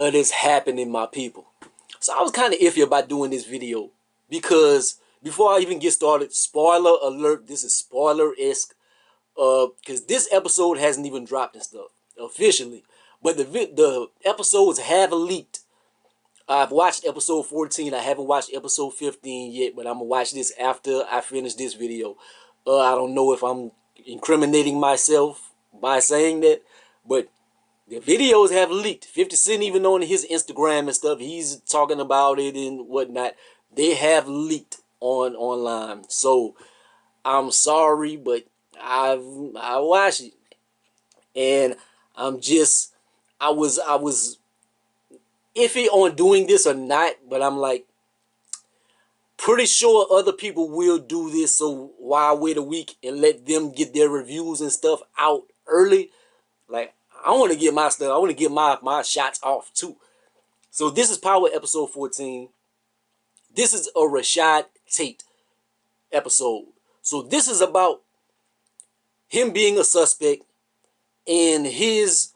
What is happening, my people? So I was kind of iffy about doing this video because before I even get started, spoiler alert, this is spoiler-esque, because this episode hasn't even dropped and stuff officially, but the episodes have leaked. I've watched episode 14. I haven't watched episode 15 yet, but I'm gonna watch this after I finish this video. I don't know if I'm incriminating myself by saying that, but the videos have leaked. 50 Cent, even on his Instagram and stuff, he's talking about it and whatnot. They have leaked online. So I'm sorry, but I watched it, and I'm just I was iffy on doing this or not. But I'm like pretty sure other people will do this. So why wait a week and let them get their reviews and stuff out early? Like, I want to get my stuff. I want to get my shots off too. So this is Power episode 14. This is a Rashad Tate episode. So this is about him being a suspect and his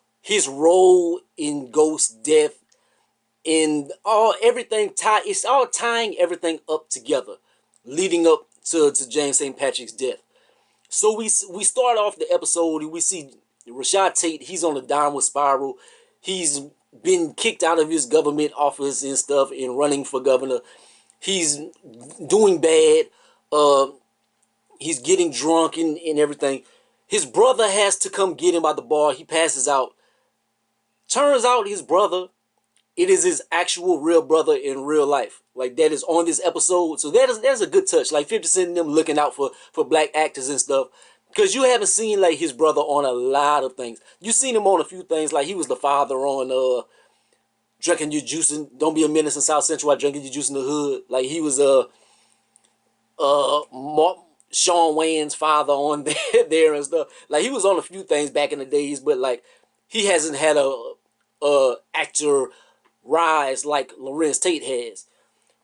role in Ghost's death and everything it's all tying everything up together, leading up to James St. Patrick's death. So we start off the episode and we see Rashad Tate. He's on a downward spiral. He's been kicked out of his government office and stuff and running for governor. He's doing bad. He's getting drunk and everything. His brother has to come get him out the bar. He passes out. Turns out his brother, it is his actual real brother in real life. Like, that is on this episode. So that's a good touch. Like 50 Cent and them looking out for black actors and stuff. Because you haven't seen like his brother on a lot of things. You've seen him on a few things. Like he was the father on Drinking Your Juice and Don't Be a Menace in South Central while Drinking Your Juice in the Hood. Like he was Sean Wayne's father on there and stuff. Like he was on a few things back in the days, but like he hasn't had a actor rise like Lorenz Tate has.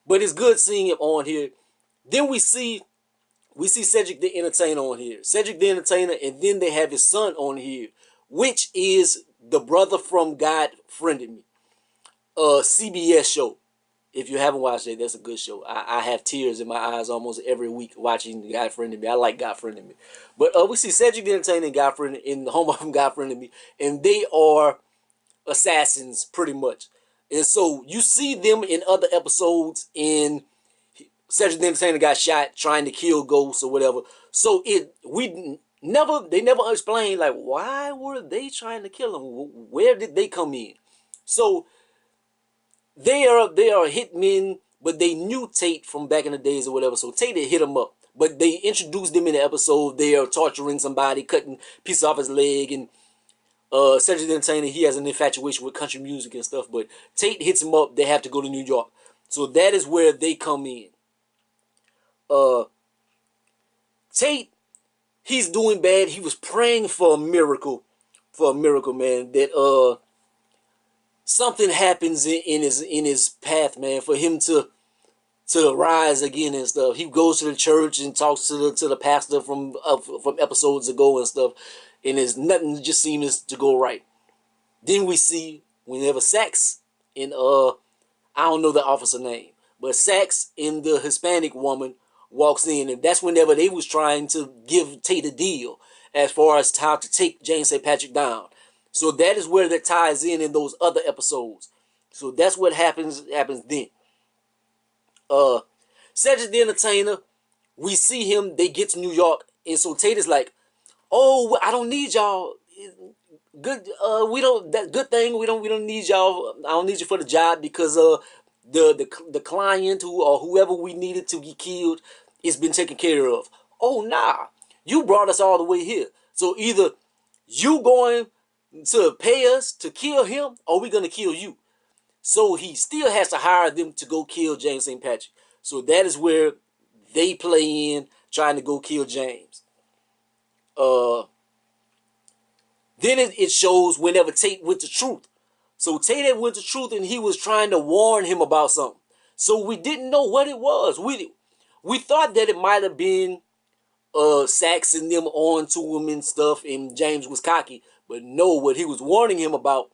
But it's good seeing him on here. Then we see Cedric the Entertainer on here. Cedric the Entertainer, and then they have his son on here, which is the brother from God Friended Me. CBS show. If you haven't watched it, that's a good show. I have tears in my eyes almost every week watching God Friended Me. I like God Friended Me. But we see Cedric the Entertainer and God Friended in the home of God Friended Me, and they are assassins pretty much. And so you see them in other episodes, and Cedric the Entertainer got shot trying to kill Ghost or whatever. So they never explained like why were they trying to kill him? Where did they come in? So they are hitmen, but they knew Tate from back in the days or whatever. So Tate had hit him up, but they introduced them in the episode. They are torturing somebody, cutting pieces off his leg, and Cedric the Entertainer, he has an infatuation with country music and stuff, but Tate hits him up. They have to go to New York. So that is where they come in. Tate, he's doing bad. He was praying for a miracle, man, that something happens in his path, man, for him to rise again and stuff. He goes to the church and talks to the pastor from episodes ago and stuff, and there's nothing just seems to go right. Then we see whenever Sax and I don't know the officer name, but Sax and the Hispanic woman walks in, and that's whenever they was trying to give Tate a deal as far as how to take James St. Patrick down. So that is where that ties in those other episodes. So that's what happens then. Cedric the Entertainer, we see him, they get to New York, and so Tate is like, oh, I don't need y'all. Good, we don't. That good thing. We don't need y'all. I don't need you for the job because the client or whoever we needed to get killed, it's been taken care of. Oh nah, you brought us all the way here. So either you going to pay us to kill him, or we gonna kill you. So he still has to hire them to go kill James St. Patrick. So that is where they play in trying to go kill James. Then it shows whenever Tate went to Truth. So Tate had went to Truth and he was trying to warn him about something. So we didn't know what it was. We thought that it might have been Sax and them on to him and stuff, and James was cocky. But no, what he was warning him about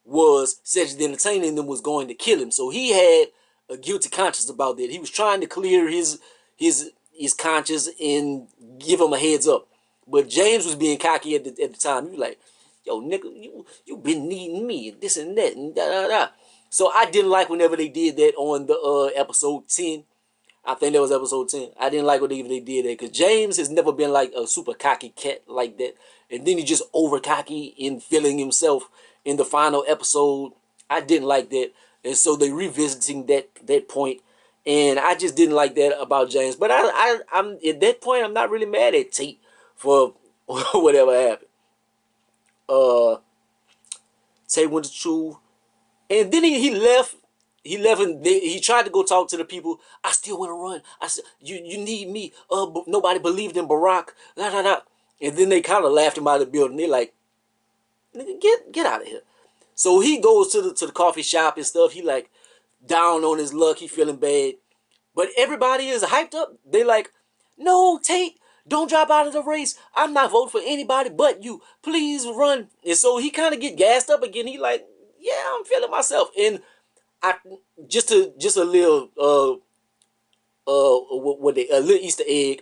was Cedric the Entertainer and them was going to kill him. So he had a guilty conscience about that. He was trying to clear his conscience and give him a heads up. But James was being cocky at the time. He was like, yo, nigga, you been needing me and this and that and da da da. So I didn't like whenever they did that on the episode 10. I think that was episode 10. I didn't like what they did that because James has never been like a super cocky cat like that. And then he just over cocky in feeling himself in the final episode. I didn't like that. And so they revisiting that point. And I just didn't like that about James. But I'm at that point I'm not really mad at Tate for whatever happened. Tate went to True. And then he left. He left and he tried to go talk to the people. I still want to run. I said, you need me. Nobody believed in Barack. Da, da, da. And then they kind of laughed him out of the building. They like, nigga, get out of here. So he goes to the coffee shop and stuff. He like down on his luck. He feeling bad. But everybody is hyped up. They like, no, Tate, don't drop out of the race. I'm not voting for anybody but you. Please run. And so he kind of get gassed up again. He like, yeah, I'm feeling myself. And I just a little a little Easter egg.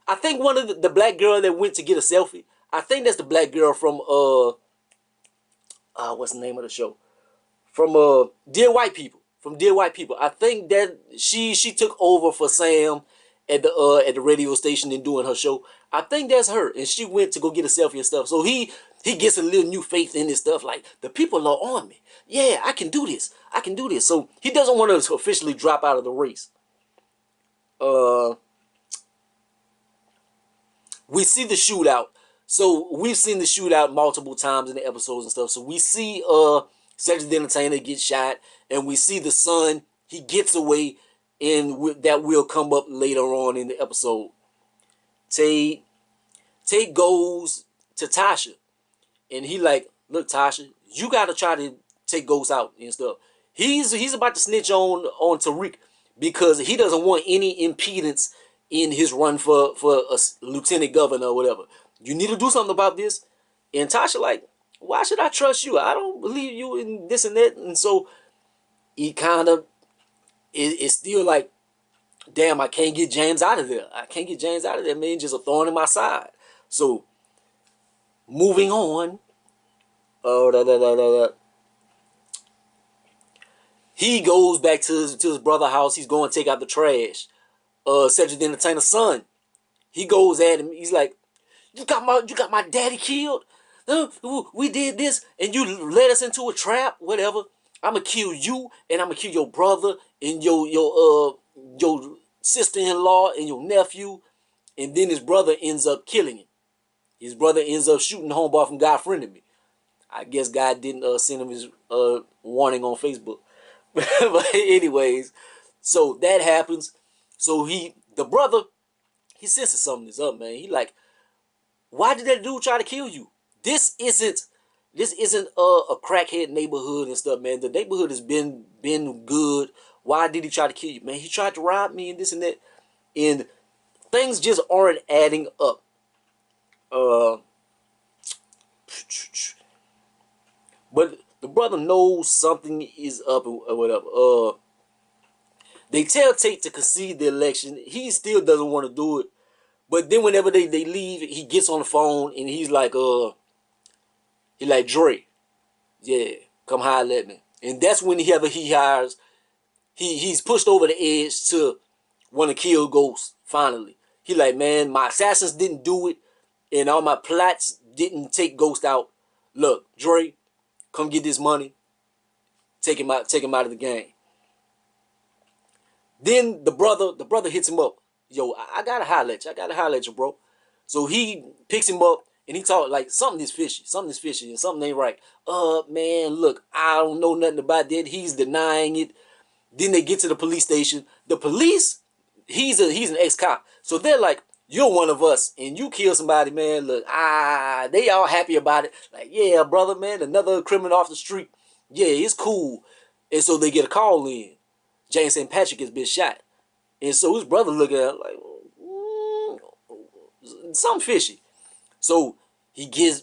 I think one of the black girl that went to get a selfie. I think that's the black girl from what's the name of the show? From Dear White People. From Dear White People. I think that she took over for Sam at the radio station and doing her show. I think that's her, and she went to go get a selfie and stuff. So he gets a little new faith in his stuff. Like, the people are on me. Yeah, I can do this. I can do this. So he doesn't want to officially drop out of the race. We see the shootout. So we've seen the shootout multiple times in the episodes and stuff. So we see Cedric the Entertainer get shot, and we see the son. He gets away, and that will come up later on in the episode. Tate goes to Tasha, and he like, look, Tasha, you gotta try to take Ghost out and stuff. He's about to snitch on Tariq because he doesn't want any impedance in his run for a lieutenant governor or whatever. You need to do something about this. And Tasha like, why should I trust you? I don't believe you in this and that. And so he kind of it's still like, damn, I can't get James out of there. I can't get James out of there, man. Just a thorn in my side. So moving on. He goes back to his brother's house. He's going to take out the trash. Cedric the Entertainer's son. He goes at him. He's like, you got my daddy killed. We did this, and you led us into a trap. Whatever. I'ma kill you, and I'ma kill your brother and your sister-in-law and your nephew. And then his brother ends up killing him. His brother ends up shooting the homeboy from God Friended Me. I guess God didn't send him his warning on Facebook. But anyways, so that happens. So the brother, he senses something is up, man. He like, why did that dude try to kill you? This isn't a crackhead neighborhood and stuff, man. The neighborhood has been good. Why did he try to kill you, man? He tried to rob me and this and that, and things just aren't adding up. But the brother knows something is up or whatever. They tell Tate to concede the election. He still doesn't want to do it. But then whenever they leave, he gets on the phone and he's like, Dre, yeah, come holler at me. And that's when he hires, he's pushed over the edge to want to kill Ghost, finally. He like, man, my assassins didn't do it, and all my plots didn't take Ghost out. Look, Dre, come get this money. Take him out of the game. Then the brother hits him up. Yo, I gotta holler at you, bro. So he picks him up and he talk like, something is fishy, and something ain't right. Man, look, I don't know nothing about that. He's denying it. Then they get to the police station. The police, he's an ex-cop. So they're like, you're one of us and you kill somebody, man. Look, they all happy about it. Like, yeah, brother, man, another criminal off the street. Yeah, it's cool. And so they get a call in. James St. Patrick has been shot. And so his brother look at him like, something fishy. So he gets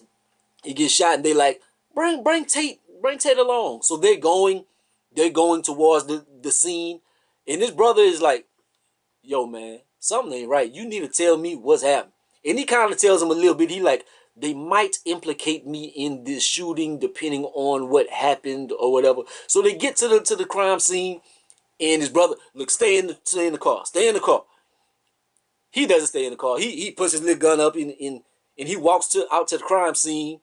shot, and they like, bring Tate bring Ted along. So they're going towards the scene, and his brother is like, yo, man, something ain't right. You need to tell me what's happening. And he kind of tells him a little bit. He like, they might implicate me in this shooting, depending on what happened or whatever. So they get to the crime scene, and his brother, look, stay in the car, stay in the car. He doesn't stay in the car. He puts his little gun up and he walks out to the crime scene,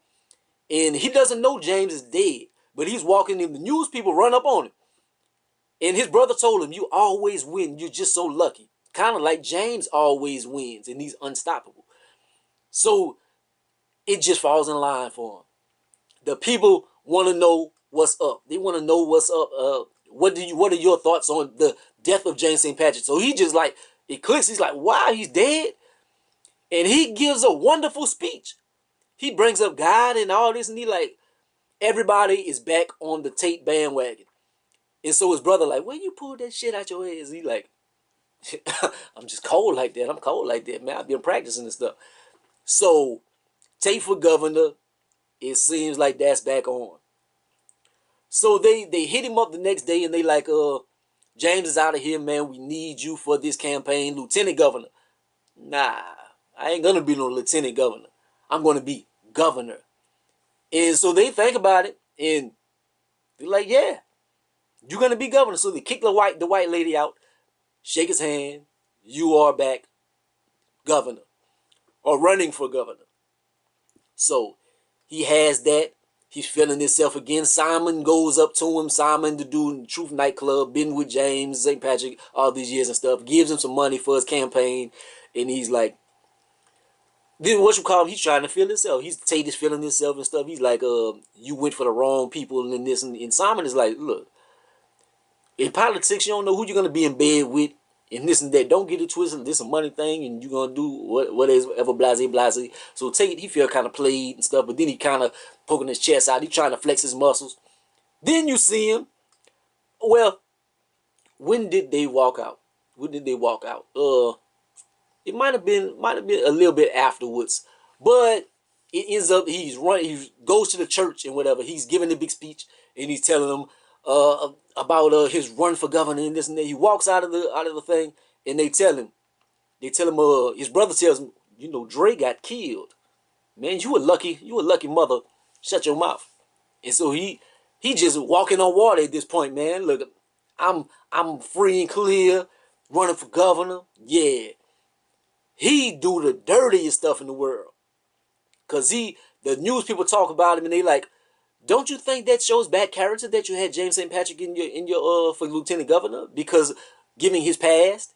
and he doesn't know James is dead, but he's walking, and the news people run up on him. And his brother told him, you always win. You're just so lucky. Kind of like James always wins, and he's unstoppable. So it just falls in line for him. The people want to know what's up. They want to know what's up. What are your thoughts on the death of James St. Patrick? So he just like, it clicks. He's like, wow, he's dead. And he gives a wonderful speech. He brings up God and all this, and he like, everybody is back on the Tate bandwagon. And so his brother like, where you pull that shit out your ass? He like, I'm just cold like that. I'm cold like that, man. I've been practicing this stuff. So Tate for governor, it seems like that's back on. So they hit him up the next day, and they like, James is out of here, man. We need you for this campaign, lieutenant governor. Nah, I ain't gonna be no lieutenant governor. I'm gonna be governor. And so they think about it, and they're like, yeah, you're gonna be governor. So they kick the white lady out, shake his hand. You are back governor, or running for governor. So he has that. He's feeling himself again. Simon goes up to him. Simon, the dude in the Truth nightclub, been with James St. Patrick all these years and stuff, gives him some money for his campaign. And he's like, then what you call him? He's trying to feel himself. Tate is feeling himself and stuff. He's like, you went for the wrong people and this. And Simon is like, look, in politics, you don't know who you're going to be in bed with and this and that. Don't get it twisted. This is a money thing, and you're going to do whatever, blase. So Tate, he feel kind of played and stuff, but then he kind of poking his chest out. He trying to flex his muscles. Then you see him. Well, when did they walk out? When did they walk out? It might have been a little bit afterwards, but it ends up he's running. He goes to the church and whatever. He's giving a big speech, and he's telling them about his run for governor and this and that. He walks out of the thing, and they tell him his brother tells him, you know, Dre got killed. Man, you a lucky mother. Shut your mouth. And so he just walking on water at this point, man. Look, I'm free and clear, running for governor. Yeah. He do the dirtiest stuff in the world. Cause the news people talk about him, and they like, don't you think that shows bad character that you had James St. Patrick in your for lieutenant governor? Because giving his past?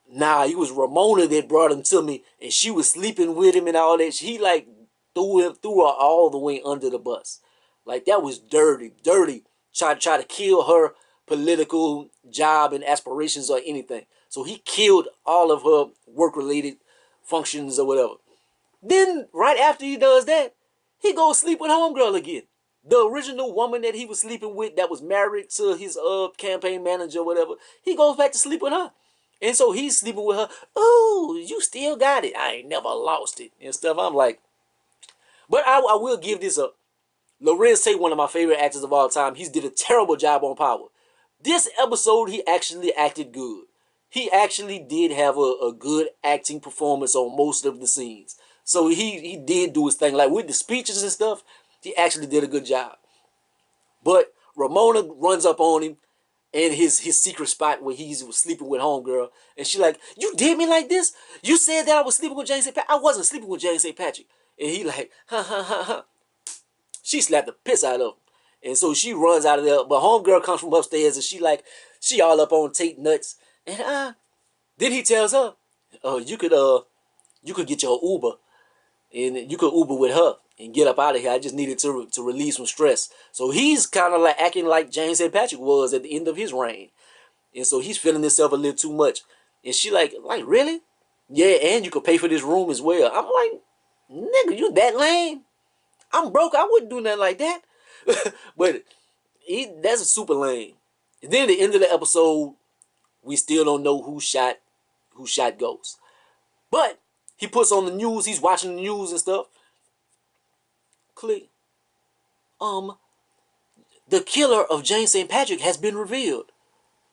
Nah, it was Ramona that brought him to me, and she was sleeping with him and all that. He like threw her all the way under the bus. Like, that was dirty. Try to kill her political job and aspirations or anything. So he killed all of her work-related functions or whatever. Then, right after he does that, he goes sleep with homegirl again. The original woman that he was sleeping with that was married to his campaign manager or whatever, he goes back to sleep with her. And so he's sleeping with her. Oh, you still got it. I ain't never lost it and stuff. I'm like, but I will give this up. Lorenz Tate, one of my favorite actors of all time, he's did a terrible job on Power. This episode, he actually acted good. He actually did have a good acting performance on most of the scenes. So he did do his thing. Like with the speeches and stuff, he actually did a good job. But Ramona runs up on him in his secret spot where he was sleeping with homegirl. And she like, you did me like this? You said that I was sleeping with James St. Patrick. I wasn't sleeping with James St. Patrick. And he like, ha ha ha ha. She slapped the piss out of him. And so she runs out of there. But homegirl comes from upstairs, and she all up on Tate nuts. And then he tells her, you could get your Uber, and you could Uber with her and get up out of here. I just needed to release some stress. So he's kind of like acting like James St. Patrick was at the end of his reign. And so he's feeling himself a little too much. And she like really? Yeah, and you could pay for this room as well. I'm like, nigga, you that lame? I'm broke. I wouldn't do nothing like that. But that's a super lame. And then at the end of the episode, we still don't know who shot Ghost. But he puts on the news. He's watching the news and stuff. Click. the killer of James St. Patrick has been revealed.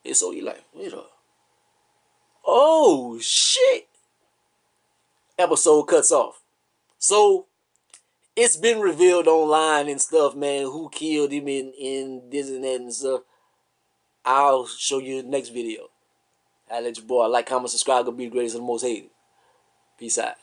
And so you're like, wait up. Oh, shit. Episode cuts off. So it's been revealed online and stuff, man, who killed him in this and that and stuff. I'll show you in the next video. I let your boy like, comment, subscribe, go be the greatest and the most hated. Peace out.